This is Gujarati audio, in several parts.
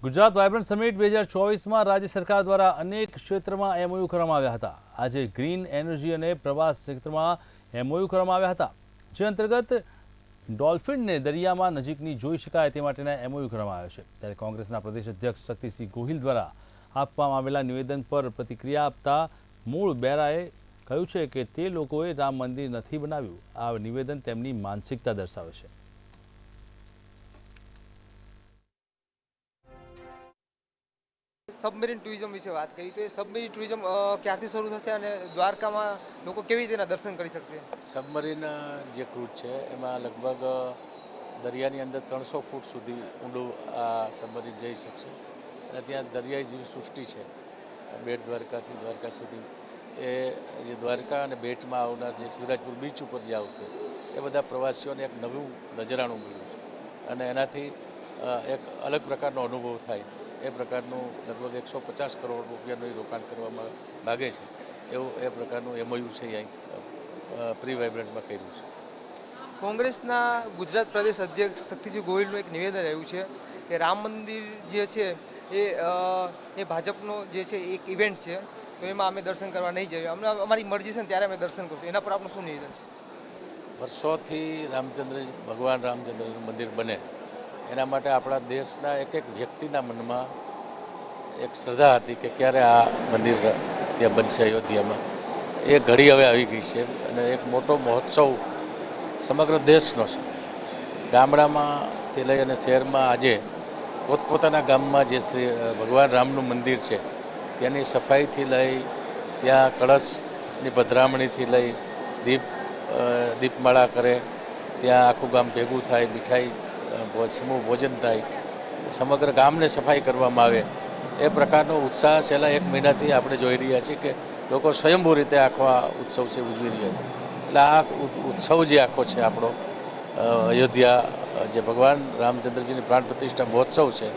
ગુજરાત વાયબ્રન્ટ સમિટ 2024માં રાજ્ય સરકાર દ્વારા અનેક ક્ષેત્રમાં એમઓયુ કરવામાં આવ્યા હતા। આજે ગ્રીન એનર્જી અને પ્રવાસ ક્ષેત્રમાં એમઓયુ કરવામાં આવ્યા હતા, જે અંતર્ગત ડોલ્ફિનને દરિયામાં નજીકની જોઈ શકાય તે માટેના એમઓયુ કરવામાં આવ્યા છે। ત્યારે કોંગ્રેસના પ્રદેશ અધ્યક્ષ શક્તિસિંહ ગોહિલ દ્વારા આપવામાં આવેલા નિવેદન પર પ્રતિક્રિયા આપતા મૂળ બેરાએ કહ્યું છે કે તે લોકોએ રામ મંદિર નથી બનાવ્યું। આ નિવેદન તેમની માનસિકતા દર્શાવે છે। सबमरीन टूरिज्म विषे बात करी तो सबमरीन टूरिज्म क्यारथी शरू थशे अने द्वारकामां लोको केवी रीते दर्शन करी शकशे? सबमरीन जे क्रूज है एमां लगभग दरियानी अंदर 300 फूट सुधी ऊंडું આ સબમરીન જઈ શકશે અને ત્યાં દરિયાઈ જીવ સૃષ્ટિ છે। બેટ દ્વારકાથી દ્વારકા સુધી એ જે દ્વારકા અને બેટમાં આવનાર જે શિવરાજપુર બીચ ઉપર જે આવશે એ બધા પ્રવાસીઓને એક નવું નજરાણું મળ્યું છે અને એનાથી એક અલગ પ્રકારનો અનુભવ થાય એ પ્રકારનું લગભગ 150 કરોડ રૂપિયાનું રોકાણ કરવામાં માગે છે એવું એ પ્રકારનું એમઓયુ છે અહીં પ્રી વાઇબ્રન્ટમાં કર્યું છે। કોંગ્રેસના ગુજરાત પ્રદેશ અધ્યક્ષ શક્તિસિંહ ગોહિલનું એક નિવેદન આવ્યું છે કે રામ મંદિર જે છે એ ભાજપનો જે છે એક ઇવેન્ટ છે, તો એમાં અમે દર્શન કરવા નહીં જઈએ, અમને અમારી મરજી છે ને ત્યારે અમે દર્શન કરશું। એના પર આપનું શું નિવેદન છે? વર્ષોથી ભગવાન રામચંદ્રનું મંદિર બને એના માટે આપણા દેશના એક એક વ્યક્તિના મનમાં એક શ્રદ્ધા હતી કે ક્યારે આ મંદિર ત્યાં બનશે અયોધ્યામાં। એ ઘડી હવે આવી ગઈ છે અને એક મોટો મહોત્સવ સમગ્ર દેશનો છે। ગામડામાંથી લઈ અને શહેરમાં આજે પોતપોતાના ગામમાં જે શ્રી ભગવાન રામનું મંદિર છે ત્યાંની સફાઈથી લઈ ત્યાં કળશની પધરામણીથી લઈ દીપમાળા કરે, ત્યાં આખું ગામ ભેગું થાય, મીઠાઈ સમૂહ ભોજન થાય, સમગ્ર ગામને સફાઈ કરવામાં આવે એ પ્રકારનો ઉત્સાહ છેલ્લા 1 મહિનાથી આપણે જોઈ રહ્યા છીએ કે લોકો સ્વયંભૂ રીતે આખો આ ઉત્સવ છે ઉજવી રહ્યા છે। એટલે આ ઉત્સવ જે આખો છે આપણો અયોધ્યા જે ભગવાન રામચંદ્રજીની પ્રાણ પ્રતિષ્ઠા મહોત્સવ છે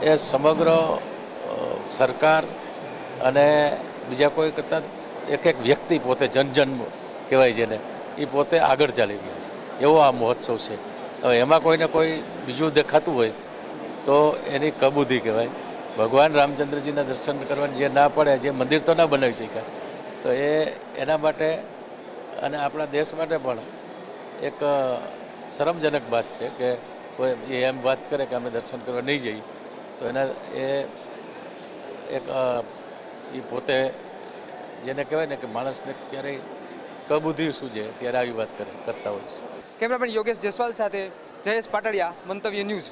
એ સમગ્ર સરકાર અને બીજા કોઈ કરતાં એક એક વ્યક્તિ પોતે જન કહેવાય જેને એ પોતે આગળ ચાલી રહ્યા છે એવો આ મહોત્સવ છે। હવે એમાં કોઈને કોઈ બીજું દેખાતું હોય તો એની કબૂદી કહેવાય। ભગવાન રામચંદ્રજીના દર્શન કરવાની જે ના પડે, જે મંદિર તો ના બનાવી શક્યા, તો એના માટે અને આપણા દેશ માટે પણ એક શરમજનક વાત છે કે કોઈ એમ વાત કરે કે અમે દર્શન કરવા નહીં જઈએ, તો એના એક એ પોતે જેને કહેવાય ને કે માણસને ક્યારેય કબૂધી સૂજે ત્યારે આવી વાત કરતા હોય છે। કેમેરામેન યોગેશ જયસ્વાલ સાથે જયેશ પાટડિયા, મંતવ્ય ન્યૂઝ।